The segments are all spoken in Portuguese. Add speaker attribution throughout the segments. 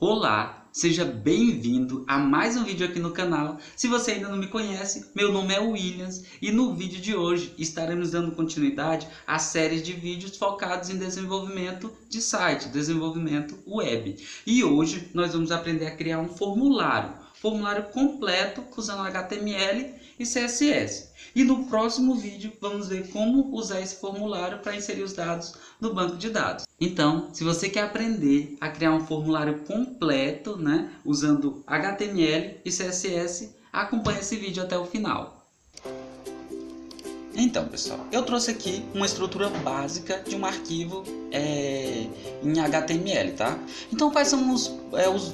Speaker 1: Olá, seja bem-vindo a mais um vídeo aqui no canal. Se você ainda não me conhece, meu nome é Williams e no vídeo de hoje estaremos dando continuidade à série de vídeos focados em desenvolvimento de site, desenvolvimento web. E hoje nós vamos aprender a criar um formulário completo usando HTML e CSS. E no próximo vídeo vamos ver como usar esse formulário para inserir os dados no banco de dados. Então, se você quer aprender a criar um formulário completo, usando HTML e CSS, acompanhe esse vídeo até o final. Então, pessoal, eu trouxe aqui uma estrutura básica de um arquivo em HTML, tá? Então, quais são os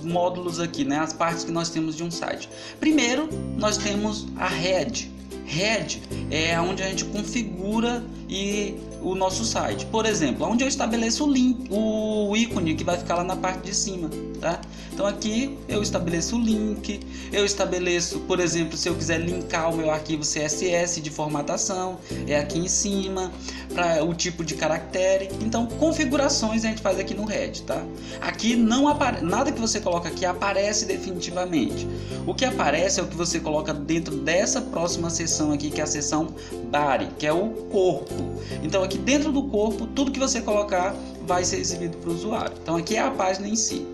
Speaker 1: módulos aqui, as partes que nós temos de um site? Primeiro, nós temos a head. Head é onde a gente configura o nosso site. Por exemplo, onde eu estabeleço o ícone que vai ficar lá na parte de cima, tá? Então aqui eu estabeleço o link, eu estabeleço, por exemplo, se eu quiser linkar o meu arquivo CSS de formatação, é aqui em cima, para o tipo de caractere. Então, configurações a gente faz aqui no head, tá? Aqui não nada que você coloca aqui aparece definitivamente. O que aparece é o que você coloca dentro dessa próxima seção aqui, que é a seção body, que é o corpo. Então aqui dentro do corpo, tudo que você colocar vai ser exibido para o usuário. Então aqui é a página em si.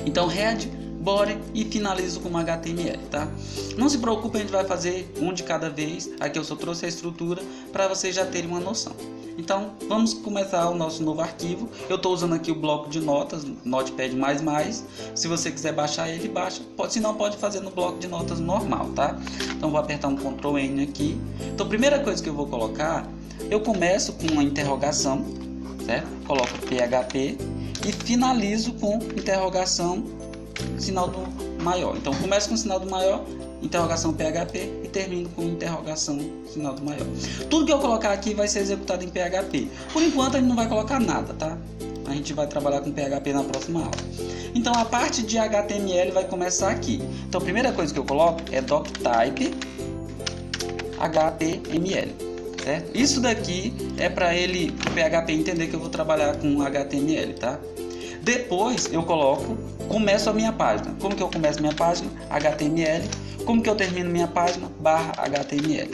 Speaker 1: Então head, body e finalizo com HTML, tá? Não se preocupe, a gente vai fazer um de cada vez. Aqui eu só trouxe a estrutura para vocês já terem uma noção. Então vamos começar o nosso novo arquivo. Eu estou usando aqui o bloco de notas, Notepad++. Se você quiser baixar ele, baixa. Se não, pode fazer no bloco de notas normal, tá? Então vou apertar um Ctrl N aqui. Então a primeira coisa que eu vou colocar, eu começo com uma interrogação, certo? Coloco PHP e finalizo com interrogação, sinal do maior. Então começo com sinal do maior, interrogação PHP e termino com interrogação, sinal do maior. Tudo que eu colocar aqui vai ser executado em PHP. Por enquanto a gente não vai colocar nada, tá? A gente vai trabalhar com PHP na próxima aula. Então a parte de HTML vai começar aqui. Então a primeira coisa que eu coloco é doctype HTML. Certo? Isso daqui é para o PHP entender que eu vou trabalhar com HTML, tá? Depois eu começo a minha página. Como que eu começo minha página? HTML. Como que eu termino minha página? /HTML.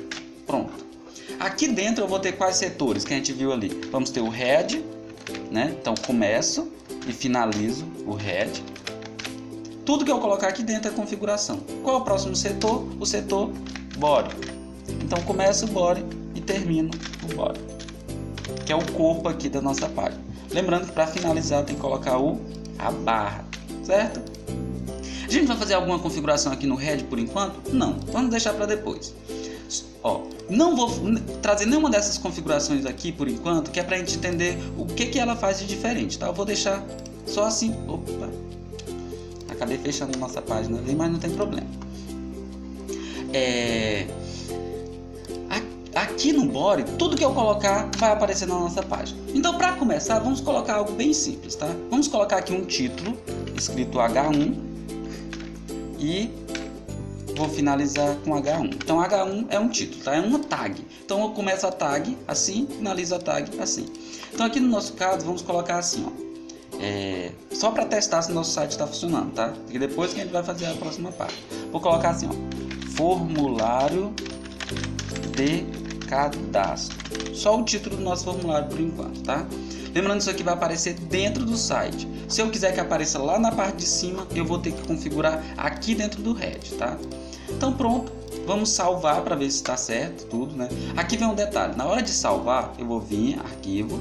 Speaker 1: Pronto. Aqui dentro eu vou ter quais setores que a gente viu ali? Vamos ter o head, Então começo e finalizo o head. Tudo que eu colocar aqui dentro é configuração. Qual é o próximo setor? O setor body. Então começo o body e termino o body, que é o corpo aqui da nossa página. Lembrando que para finalizar tem que colocar a barra, certo? A gente vai fazer alguma configuração aqui no head por enquanto? Não, vamos deixar para depois. Não vou trazer nenhuma dessas configurações aqui por enquanto, que é para a gente entender o que ela faz de diferente, tá? Eu vou deixar só assim. Opa, acabei fechando a nossa página ali, mas não tem problema. Aqui no body, tudo que eu colocar vai aparecer na nossa página. Então, para começar, vamos colocar algo bem simples, tá? Vamos colocar aqui um título, escrito H1, e vou finalizar com H1. Então, H1 é um título, tá? É uma tag. Então, eu começo a tag assim, finalizo a tag assim. Então, aqui no nosso caso, vamos colocar assim, só para testar se o nosso site está funcionando, tá? E depois que a gente vai fazer a próxima parte. Vou colocar assim, formulário de cadastro. Só o título do nosso formulário por enquanto, tá? Lembrando que isso aqui vai aparecer dentro do site. Se eu quiser que apareça lá na parte de cima, eu vou ter que configurar aqui dentro do head, tá? Então pronto, vamos salvar para ver se está certo tudo, Aqui vem um detalhe, na hora de salvar, eu vou vir em arquivo,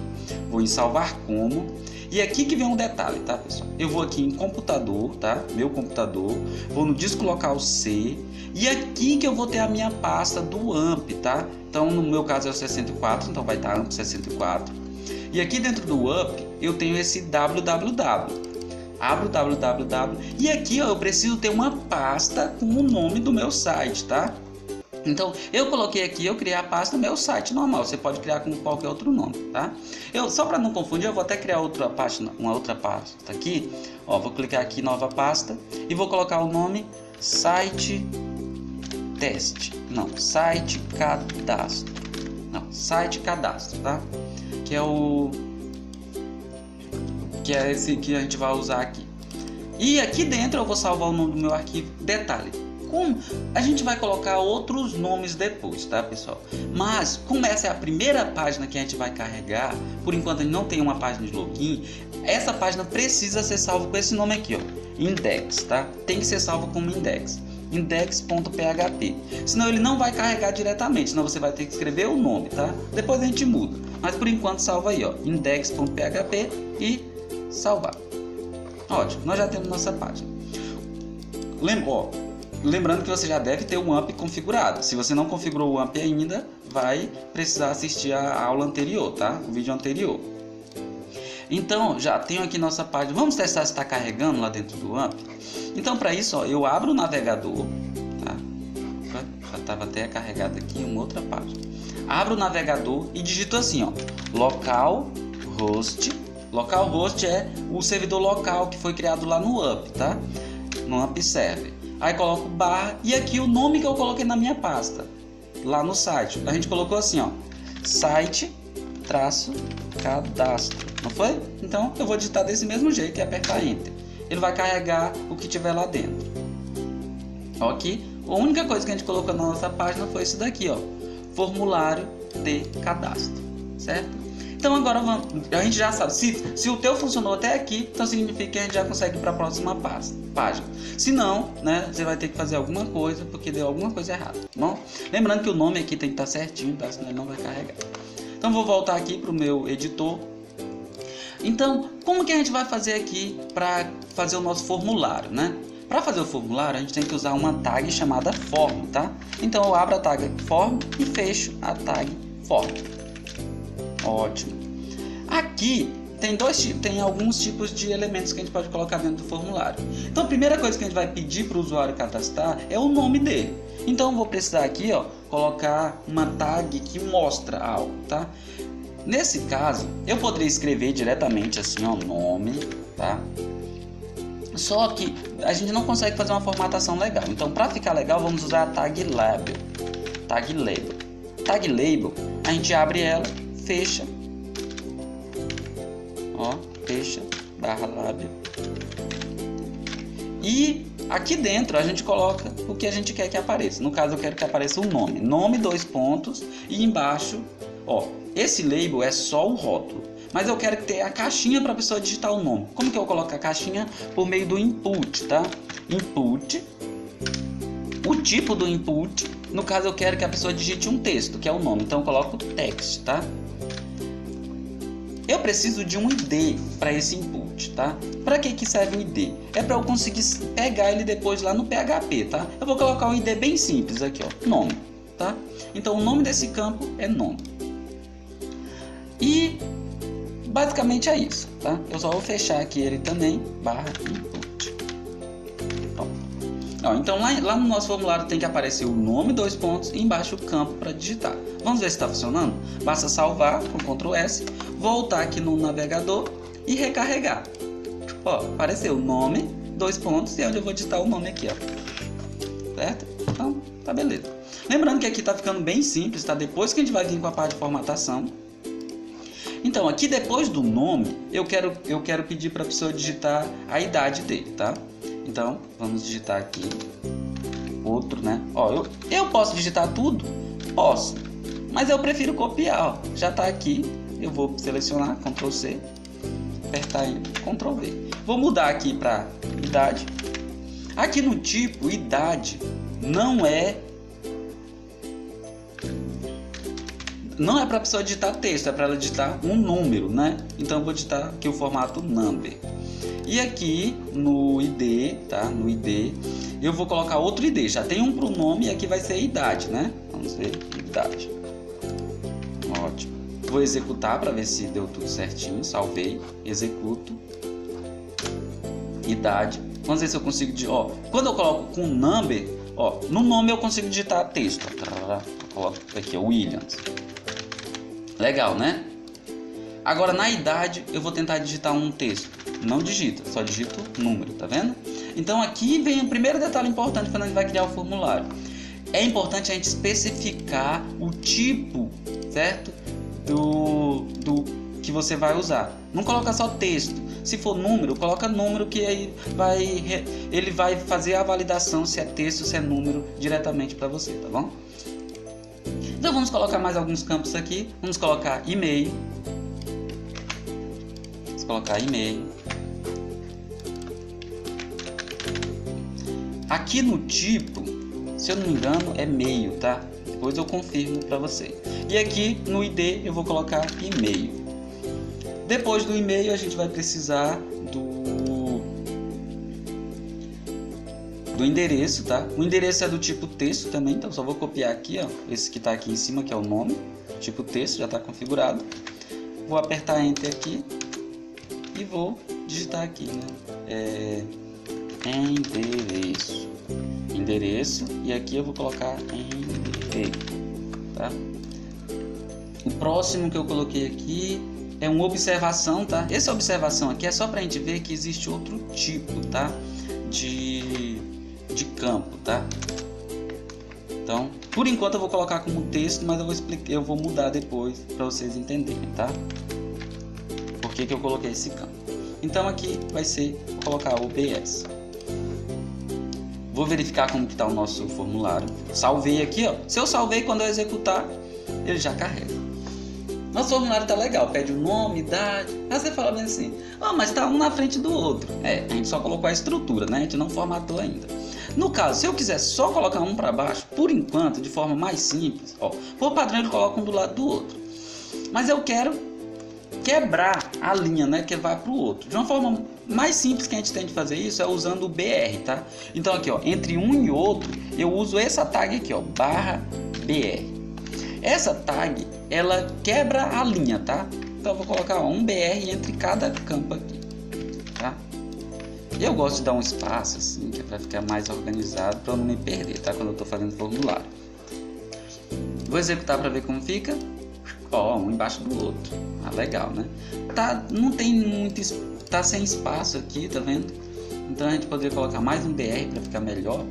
Speaker 1: vou em salvar como, e aqui que vem um detalhe, tá, pessoal? Eu vou aqui em computador, tá? Meu computador, vou no disco local C, e aqui que eu vou ter a minha pasta do AMP, tá? Então, no meu caso é o 64, então vai estar AMP 64. E aqui dentro do AMP, eu tenho esse www. Abro o www, e aqui eu preciso ter uma pasta com o nome do meu site, tá? Então, eu coloquei aqui, eu criei a pasta meu site normal. Você pode criar com qualquer outro nome, tá? Só para não confundir, eu vou até criar uma outra pasta aqui. Vou clicar aqui, nova pasta, e vou colocar o nome site teste. Não, site cadastro. Não, site cadastro, tá? Que é esse que a gente vai usar aqui. E aqui dentro eu vou salvar o nome do meu arquivo. Detalhe, como a gente vai colocar outros nomes depois, tá, pessoal? Mas como essa é a primeira página que a gente vai carregar, por enquanto a gente não tem uma página de login, essa página precisa ser salva com esse nome aqui, ó, index, tá? Tem que ser salva como index. Index.php, senão ele não vai carregar diretamente, senão você vai ter que escrever o nome, tá? Depois a gente muda, mas por enquanto salva aí, ó, index.php e salvar. Ótimo, nós já temos nossa página. Lembrando que você já deve ter o AMP configurado. Se você não configurou o AMP ainda, vai precisar assistir a aula anterior, tá? O vídeo anterior. Então, já tenho aqui nossa página. Vamos testar se está carregando lá dentro do AMP. Então, para isso, ó, eu abro o navegador, tá? Já estava até carregado aqui uma outra página. Abro o navegador e digito assim, ó, localhost. Localhost é o servidor local que foi criado lá no UP, tá? No UP server. Aí coloco barra e aqui o nome que eu coloquei na minha pasta, lá no site. A gente colocou assim, ó, site-cadastro, não foi? Então eu vou digitar desse mesmo jeito e apertar Enter. Ele vai carregar o que tiver lá dentro. Ok? A única coisa que a gente colocou na nossa página foi isso daqui, ó, formulário de cadastro, certo? Então agora a gente já sabe, se o teu funcionou até aqui, então significa que a gente já consegue ir para a próxima página. Se não, né, você vai ter que fazer alguma coisa, porque deu alguma coisa errada, tá bom? Lembrando que o nome aqui tem que estar certinho, tá? Senão ele não vai carregar. Então vou voltar aqui para o meu editor. Então, como que a gente vai fazer aqui para fazer o nosso formulário, né? Para fazer o formulário, a gente tem que usar uma tag chamada form, tá? Então eu abro a tag form e fecho a tag form. Ótimo. Aqui tem alguns tipos de elementos que a gente pode colocar dentro do formulário. Então a primeira coisa que a gente vai pedir para o usuário cadastrar é o nome dele. Então eu vou precisar aqui, ó, colocar uma tag que mostra algo, tá? Nesse caso, eu poderia escrever diretamente assim, ó, nome, tá? Só que a gente não consegue fazer uma formatação legal. Então para ficar legal, vamos usar a tag label. Tag label. Tag label, a gente abre ela, fecha, ó, fecha, barra label, e aqui dentro a gente coloca o que a gente quer que apareça. No caso eu quero que apareça o nome, 2 pontos, e embaixo, ó, esse label é só o rótulo, mas eu quero que tenha a caixinha para a pessoa digitar o nome. Como que eu coloco a caixinha? Por meio do input, tá? Input, o tipo do input, no caso eu quero que a pessoa digite um texto, que é o nome, então eu coloco text, tá? Eu preciso de um ID para esse input, tá? Para que serve o ID? É para eu conseguir pegar ele depois lá no PHP, tá? Eu vou colocar um ID bem simples aqui, ó, nome, tá? Então o nome desse campo é nome. E basicamente é isso, tá? Eu só vou fechar aqui ele também, barra input. Pronto. Ó, então lá no nosso formulário tem que aparecer o nome, 2 pontos, e embaixo o campo para digitar. Vamos ver se está funcionando? Basta salvar com Ctrl S, voltar aqui no navegador e recarregar. Ó, apareceu o nome, 2 pontos, e é onde eu vou digitar o nome aqui, ó. Certo? Então, tá beleza. Lembrando que aqui tá ficando bem simples, tá? Depois que a gente vai vir com a parte de formatação. Então, aqui depois do nome, eu quero pedir para a pessoa digitar a idade dele, tá? Então, vamos digitar aqui outro, né? Ó, eu posso digitar tudo? Posso. Mas eu prefiro copiar, ó. Já tá aqui. Eu vou selecionar, Ctrl C, apertar Ctrl V. Vou mudar aqui para idade. Aqui no tipo, idade não é para a pessoa digitar texto, é para ela digitar um número, né? Então eu vou digitar aqui o formato number. E aqui no ID, tá? No ID, eu vou colocar outro ID. Já tem um para o nome e aqui vai ser idade, né? Vamos ver, idade. Ótimo. Vou executar para ver se deu tudo certinho. Salvei, executo. Idade. Vamos ver se eu consigo. Ó, quando eu coloco com number, ó, no nome eu consigo digitar texto. Eu coloco aqui, Williams. Legal, né? Agora na idade eu vou tentar digitar um texto. Não digita, só digito número, tá vendo? Então aqui vem o primeiro detalhe importante quando a gente vai criar o formulário. É importante a gente especificar o tipo, certo? Do que você vai usar. Não coloca só texto. Se for número, coloca número, que aí ele vai fazer a validação se é texto ou se é número diretamente para você, tá bom? Então vamos colocar mais alguns campos aqui. Vamos colocar e-mail. Vamos colocar e-mail. Aqui no tipo, se eu não me engano, é meio, tá? Depois eu confirmo para você. E aqui no ID eu vou colocar e-mail. Depois do e-mail a gente vai precisar do endereço, tá? O endereço é do tipo texto também, então só vou copiar aqui, ó, esse que está aqui em cima, que é o nome, tipo texto, já está configurado. Vou apertar Enter aqui e vou digitar aqui, né? Endereço, e aqui eu vou colocar endereço, tá? O próximo que eu coloquei aqui é uma observação, tá? Essa observação aqui é só para a gente ver que existe outro tipo, tá? De campo, tá? Então, por enquanto eu vou colocar como texto, mas eu vou mudar depois para vocês entenderem, tá? Por que eu coloquei esse campo? Então aqui vai ser, vou colocar OBS. Vou verificar como que está o nosso formulário. Salvei aqui, ó. Se eu salvei, quando eu executar, ele já carrega. Nosso formulário tá legal, pede o nome, idade. Aí você fala bem assim, mas tá um na frente do outro. A gente só colocou a estrutura, né? A gente não formatou ainda. No caso, se eu quiser só colocar um para baixo, por enquanto, de forma mais simples, ó, por padrão ele coloca um do lado do outro. Mas eu quero quebrar a linha, né, que vai para o outro. De uma forma mais simples que a gente tem de fazer isso é usando o BR, tá? Então aqui, ó, entre um e outro, eu uso essa tag aqui, ó, /BR. Essa tag, ela quebra a linha, tá? Então eu vou colocar, ó, um BR entre cada campo aqui, tá? Eu gosto de dar um espaço assim, que é para ficar mais organizado, para eu não me perder, tá? Quando eu estou fazendo formulário. Vou executar para ver como fica. Ó, um embaixo do outro. Legal, né? Não tem muito, tá sem espaço aqui, tá vendo? Então a gente poderia colocar mais um BR para ficar melhor.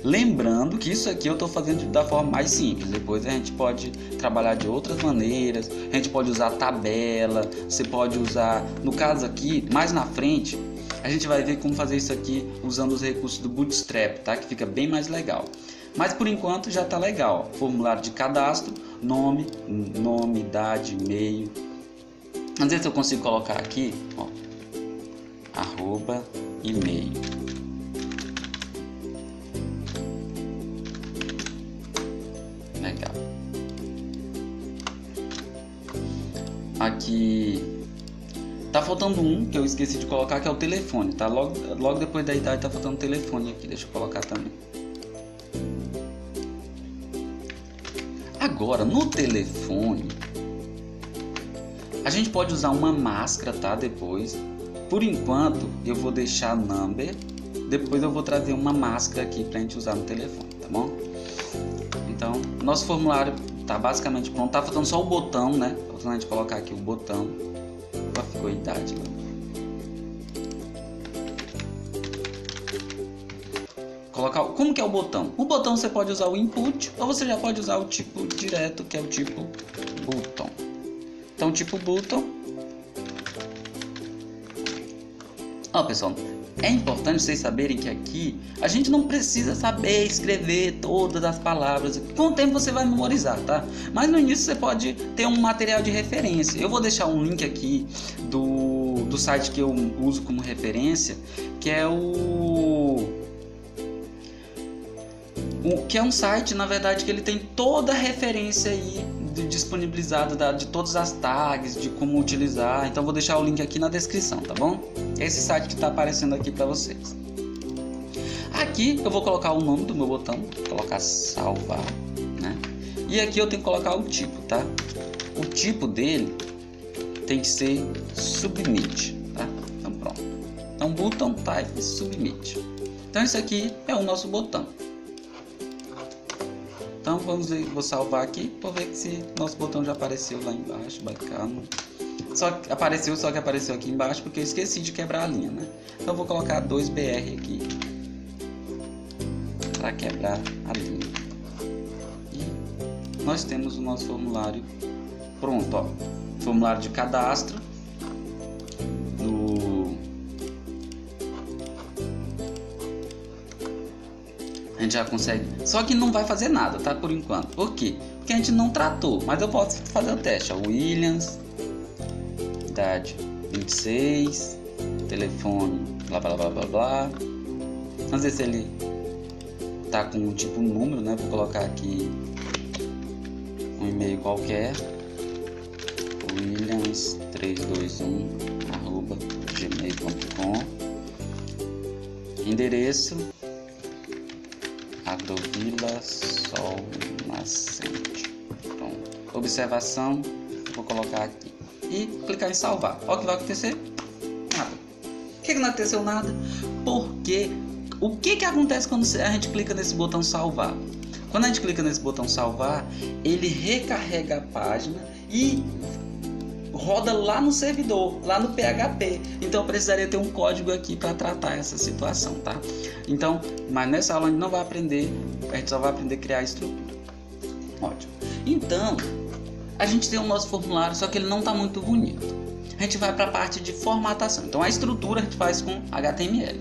Speaker 1: Lembrando que isso aqui eu estou fazendo da forma mais simples. Depois a gente pode trabalhar de outras maneiras. A gente pode usar tabela. Você pode usar, no caso aqui, mais na frente, a gente vai ver como fazer isso aqui usando os recursos do Bootstrap, tá? Que fica bem mais legal. Mas por enquanto já está legal. Formulário de cadastro, nome, idade, e-mail. Às vezes eu consigo colocar aqui, ó, @e-mail. Legal. Aqui tá faltando um que eu esqueci de colocar, que é o telefone, tá? Logo depois da idade tá faltando o telefone aqui. Deixa eu colocar também. Agora, no telefone, a gente pode usar uma máscara, tá? Depois. Por enquanto, eu vou deixar number. Depois eu vou trazer uma máscara aqui pra gente usar no telefone, tá bom? Então, nosso formulário tá basicamente pronto. Tá faltando só o botão, né? Tá faltando a gente colocar aqui o botão. Ficou a idade lá. Como que é o botão? O botão você pode usar o input ou você já pode usar o tipo direto, que é o tipo button. Então, tipo button. Ó, pessoal, é importante vocês saberem que aqui a gente não precisa saber escrever todas as palavras. Com o tempo você vai memorizar, tá? Mas no início você pode ter um material de referência. Eu vou deixar um link aqui do site que eu uso como referência, que é que é um site, na verdade, que ele tem toda a referência aí disponibilizada de todas as tags, de como utilizar. Então vou deixar o link aqui na descrição, tá bom? Esse site que está aparecendo aqui para vocês. Aqui eu vou colocar o nome do meu botão, vou colocar salvar, né? E aqui eu tenho que colocar o tipo, tá? O tipo dele tem que ser submit, tá? Então pronto. Então button type submit. Então isso aqui é o nosso botão. Então vamos ver, vou salvar aqui, vou ver se nosso botão já apareceu lá embaixo, bacana. Só que apareceu aqui embaixo porque eu esqueci de quebrar a linha, né? Então eu vou colocar 2BR aqui para quebrar a linha. E nós temos o nosso formulário pronto, ó. formulário de cadastro. A gente já consegue, só que não vai fazer nada, tá? Por enquanto. Por quê? Porque a gente não tratou, mas eu posso fazer o teste. Ó. Williams, idade 26, telefone, blá blá blá blá blá. Vamos ver se ele tá com um tipo número, né? Vou colocar aqui um e-mail qualquer, williams321@gmail.com. Endereço Agrovila Sol Nascente. Pronto. Observação, vou colocar aqui e clicar em salvar. Olha o que vai acontecer? Nada. Por que não aconteceu nada? Porque o que acontece quando a gente clica nesse botão salvar? Quando a gente clica nesse botão salvar, ele recarrega a página e roda lá no servidor, lá no PHP. Então eu precisaria ter um código aqui para tratar essa situação, tá? Então, mas nessa aula a gente não vai aprender, a gente só vai aprender a criar a estrutura. Ótimo. Então, a gente tem o nosso formulário, só que ele não está muito bonito. A gente vai para a parte de formatação. Então a estrutura a gente faz com HTML.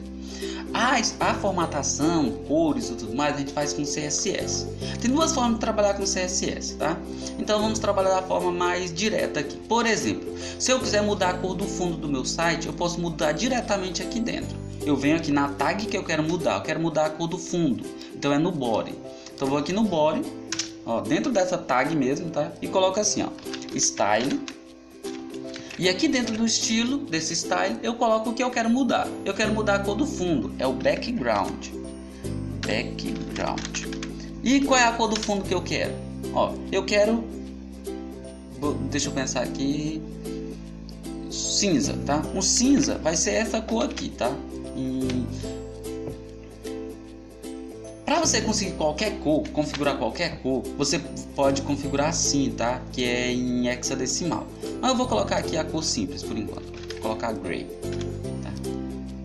Speaker 1: A formatação, cores e tudo mais, a gente faz com CSS. Tem duas formas de trabalhar com CSS, tá? Então vamos trabalhar da forma mais direta aqui. Por exemplo, se eu quiser mudar a cor do fundo do meu site, eu posso mudar diretamente aqui dentro. Eu venho aqui na tag que eu quero mudar a cor do fundo. Então é no body. Então eu vou aqui no body, ó, dentro dessa tag mesmo, tá? E coloco assim, ó, style. E aqui dentro do estilo desse style eu coloco o que eu quero mudar. Eu quero mudar a cor do fundo, é o background. E qual é a cor do fundo que eu quero? Ó, eu quero, deixa eu pensar aqui, cinza, tá? O cinza vai ser essa cor aqui, tá? Para você conseguir qualquer cor, configurar qualquer cor, você pode configurar assim, tá? Que é em hexadecimal. Mas eu vou colocar aqui a cor simples por enquanto. Vou colocar gray. Tá?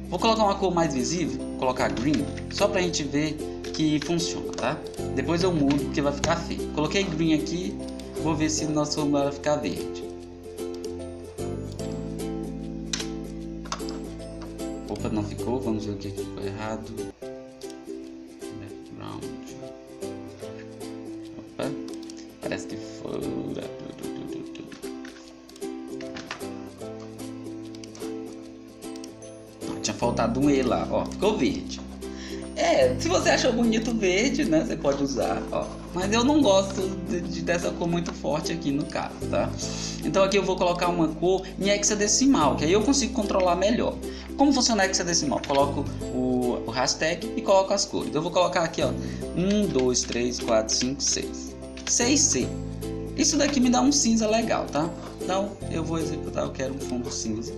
Speaker 1: Vou colocar uma cor mais visível, vou colocar green, só pra gente ver que funciona, tá? Depois eu mudo porque vai ficar feio. Coloquei green aqui, vou ver se o nosso formulário vai ficar verde. Opa, não ficou, vamos ver o que ficou errado. Opa, parece que foi. Tinha faltado um E lá, ó, ficou verde. Se você achou bonito verde, né, você pode usar, ó. Mas eu não gosto dessa cor muito forte aqui no caso, tá? Então aqui eu vou colocar uma cor em hexadecimal, que aí eu consigo controlar melhor. Como funciona hexadecimal? Coloco o hashtag e coloco as cores. Eu vou colocar aqui, ó, 1, 2, 3, 4, 5, 6. 6C. Isso daqui me dá um cinza legal, tá? Então eu vou executar, eu quero um fundo cinza.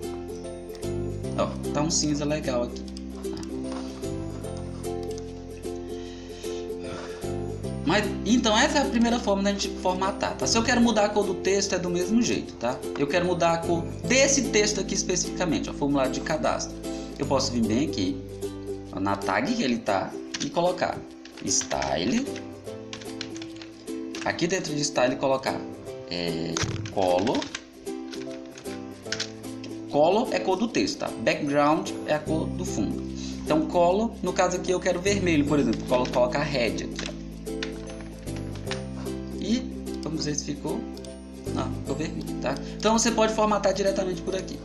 Speaker 1: Ó, tá um cinza legal aqui. Mas, então essa é a primeira forma da gente formatar, tá? Se eu quero mudar a cor do texto é do mesmo jeito, tá? Eu quero mudar a cor desse texto aqui especificamente, ó, formulário de cadastro. Eu posso vir bem aqui, ó, na tag que ele tá, e colocar style. Aqui dentro de style colocar color. Color é a cor do texto, tá? Background é a cor do fundo. Então color, no caso aqui eu quero vermelho, por exemplo, colocar red aqui, ó. E vamos ver se ficou. Não, ficou vermelho, tá? Então você pode formatar diretamente por aqui.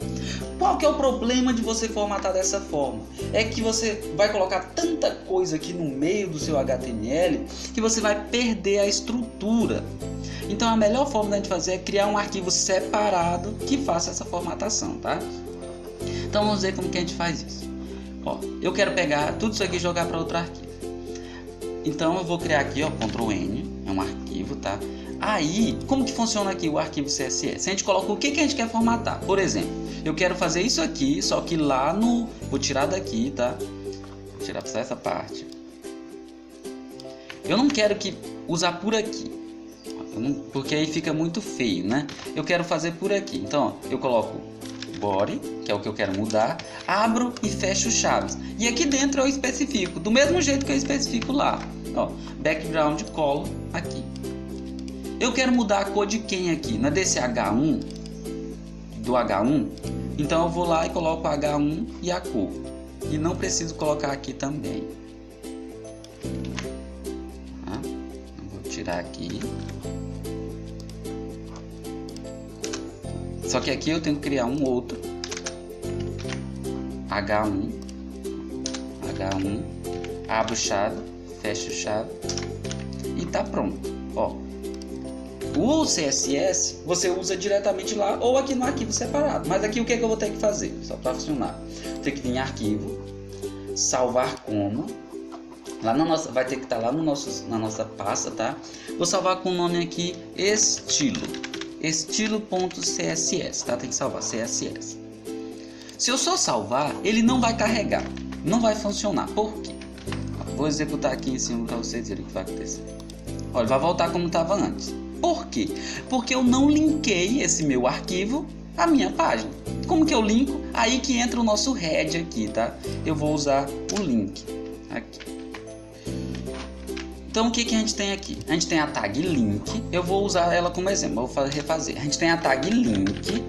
Speaker 1: Qual que é o problema de você formatar dessa forma? É que você vai colocar tanta coisa aqui no meio do seu HTML que você vai perder a estrutura. Então a melhor forma da gente fazer é criar um arquivo separado que faça essa formatação, tá? Então vamos ver como que a gente faz isso. Ó, eu quero pegar tudo isso aqui e jogar para outro arquivo. Então eu vou criar aqui, ó, Ctrl N, é um arquivo, tá? Aí, como que funciona aqui o arquivo CSS? A gente coloca o que a gente quer formatar. Por exemplo, eu quero fazer isso aqui, só que lá no... Vou tirar daqui, tá? Vou tirar só essa parte. Eu não quero que usar por aqui, porque aí fica muito feio, né? Eu quero fazer por aqui. Então, ó, eu coloco body, que é o que eu quero mudar, abro e fecho chaves. E aqui dentro eu especifico, do mesmo jeito que eu especifico lá. Ó, background color aqui. Eu quero mudar a cor de quem aqui? Na desse H1, do H1, então eu vou lá e coloco H1 e a cor. E não preciso colocar aqui também. Tá? Vou tirar aqui. Só que aqui eu tenho que criar um outro. H1, abro o chave, fecho o chave e tá pronto. Ó, o CSS você usa diretamente lá ou aqui no arquivo separado. Mas aqui o que é que eu vou ter que fazer? Só para funcionar, vou ter que vir em arquivo, salvar como, lá na nossa, vai ter que estar lá no na nossa pasta, tá? Vou salvar com o nome aqui estilo.css, tá? Tem que salvar CSS. Se eu só salvar, ele não vai carregar, não vai funcionar. Por quê? Vou executar aqui em cima para vocês verem o que vai acontecer. Olha, vai voltar como estava antes. Por quê? Porque eu não linkei esse meu arquivo à minha página. Como que eu linko? Aí que entra o nosso head aqui, tá? Eu vou usar o link aqui. Então o que a gente tem aqui? A gente tem a tag link. Eu vou usar ela como exemplo, vou refazer. A gente tem a tag link.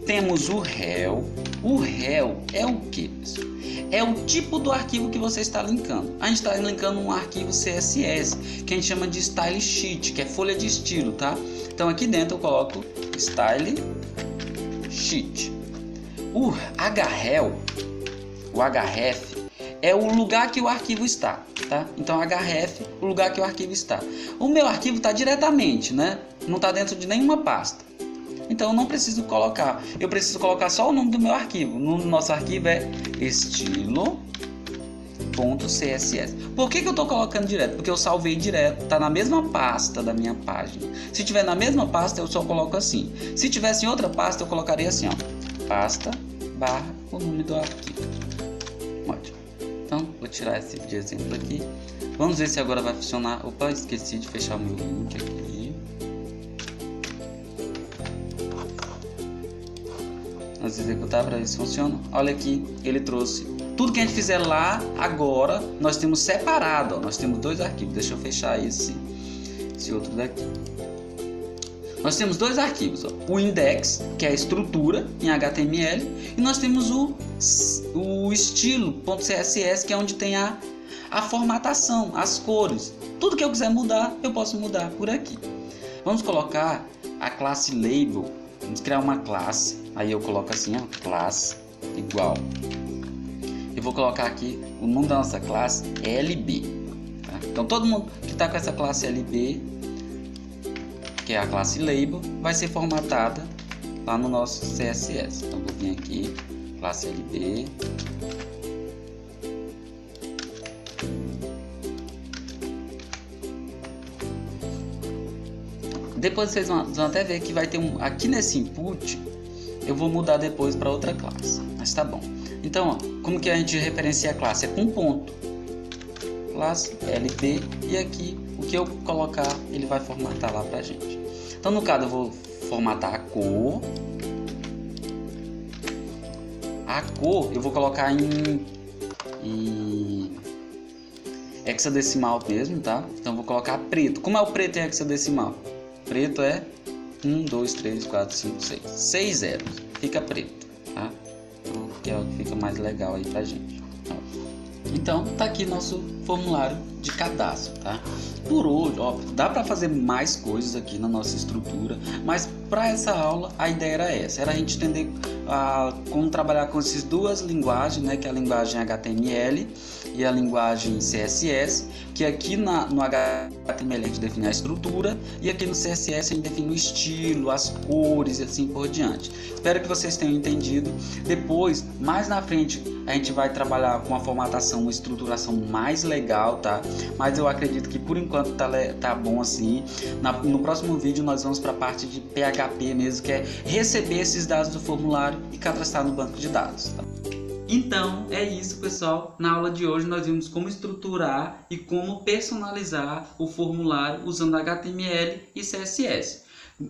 Speaker 1: Temos o rel. O rel é o que, pessoal? É o tipo do arquivo que você está linkando. A gente está linkando um arquivo CSS, que a gente chama de style sheet, que é folha de estilo, tá? Então aqui dentro eu coloco style sheet. O href, é o lugar que o arquivo está, tá? Então href, o lugar que o arquivo está. O meu arquivo está diretamente, né? Não está dentro de nenhuma pasta. Então eu não preciso colocar, eu preciso colocar só o nome do meu arquivo. No nosso arquivo é estilo.css. Por que eu estou colocando direto? Porque eu salvei direto, está na mesma pasta da minha página. Se tiver na mesma pasta eu só coloco assim. Se tivesse em outra pasta eu colocaria assim, ó, pasta barra o nome do arquivo. Ótimo. Então vou tirar esse de exemplo aqui. Vamos ver se agora vai funcionar. Opa, esqueci de fechar o meu link aqui. Vamos executar para ver se funciona. Olha aqui, ele trouxe tudo que a gente fizer lá. Agora nós temos separado, ó, nós temos dois arquivos. Deixa eu fechar esse outro daqui. Nós temos dois arquivos, ó. O index, que é a estrutura em HTML, e nós temos o estilo.css, que é onde tem a formatação, as cores. Tudo que eu quiser mudar, eu posso mudar por aqui. Vamos colocar a classe label. Vamos criar uma classe. Aí eu coloco assim, ó, classe igual. Eu vou colocar aqui o nome da nossa classe é LB. Tá? Então todo mundo que está com essa classe LB, que é a classe label, vai ser formatada lá no nosso CSS. Então vou vir aqui, classe LB. Depois vocês vão até ver que vai ter aqui nesse input, eu vou mudar depois para outra classe, mas tá bom. Então, ó, como que a gente referencia a classe? É com ponto. Classe LB, e aqui o que eu colocar, ele vai formatar lá pra gente. Então, no caso, eu vou formatar a cor. A cor eu vou colocar em hexadecimal mesmo, tá? Então, eu vou colocar preto. Como é o preto em hexadecimal? Preto é 1, 2, 3, 4, 5, 6. 6 zeros. Fica preto, tá? Então, que é o que fica mais legal aí pra gente. Então, tá aqui nosso formulário de cadastro, tá? Por hoje, ó, dá para fazer mais coisas aqui na nossa estrutura, mas para essa aula a ideia era essa, era a gente entender como trabalhar com essas duas linguagens, né? Que é a linguagem HTML e a linguagem CSS, que aqui no HTML a gente define a estrutura e aqui no CSS a gente define o estilo, as cores e assim por diante. Espero que vocês tenham entendido. Depois, mais na frente, a gente vai trabalhar com uma formatação, uma estruturação mais legal, tá? Mas eu acredito que por enquanto tá bom assim. No próximo vídeo nós vamos para a parte de PHP mesmo, que é receber esses dados do formulário e cadastrar no banco de dados, tá? Então é isso, pessoal. Na aula de hoje nós vimos como estruturar e como personalizar o formulário usando HTML e CSS.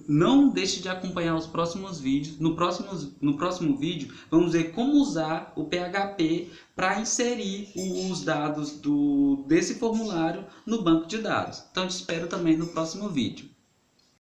Speaker 1: Não deixe de acompanhar os próximos vídeos. No próximo vídeo vamos ver como usar o PHP para inserir os dados desse formulário no banco de dados. Então te espero também no próximo vídeo.